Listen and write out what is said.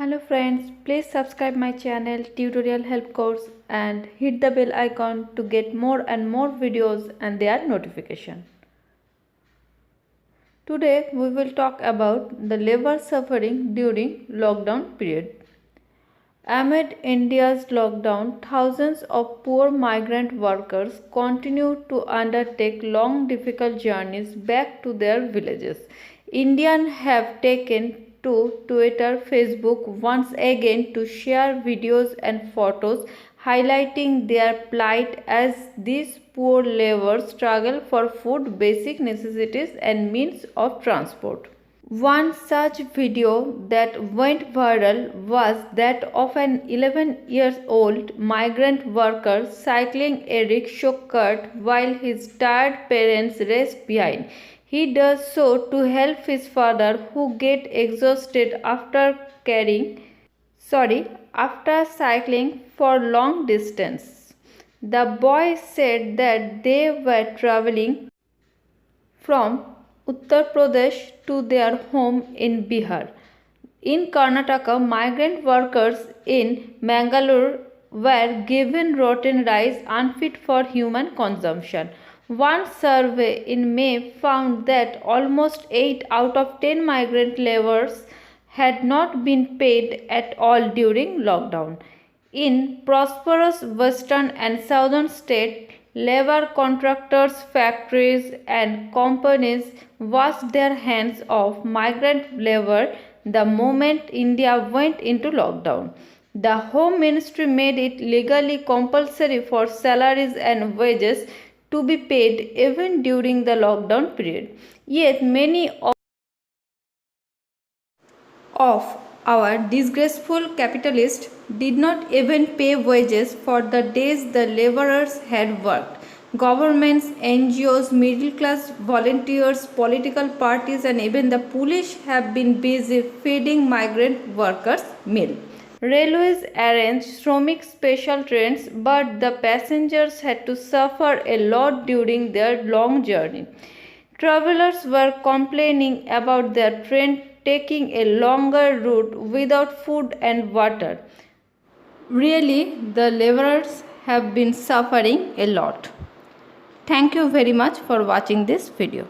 Hello friends, please subscribe my channel Tutorial Help Course and hit the bell icon to get more and more videos and their notification. Today we will talk about the labor suffering during lockdown period. Amid India's lockdown, thousands of poor migrant workers continue to undertake long difficult journeys back to their villages. Indians have taken to Twitter, Facebook once again to share videos and photos highlighting their plight as these poor laborers struggle for food, basic necessities and means of transport. One such video that went viral was that of an 11-year-old migrant worker cycling a rickshaw cart while his tired parents race behind. He does so to help his father, who gets exhausted after cycling for long distance. The boy said that they were traveling from Uttar Pradesh to their home in Bihar. In Karnataka, migrant workers in Mangalore were given rotten rice unfit for human consumption. One survey in May found that almost 8 out of 10 migrant laborers had not been paid at all during lockdown. In prosperous western and southern states, labor contractors, factories and companies washed their hands of migrant labor the moment India went into lockdown. The Home Ministry made it legally compulsory for salaries and wages to be paid even during the lockdown period. Yet many of our disgraceful capitalists did not even pay wages for the days the laborers had worked. Governments, NGOs, middle class volunteers, political parties, and even the police have been busy feeding migrant workers meal. Railways arranged Shramik special trains, but the passengers had to suffer a lot during their long journey. Travelers were complaining about their train taking a longer route without food and water. Really, the laborers have been suffering a lot. Thank you very much for watching this video.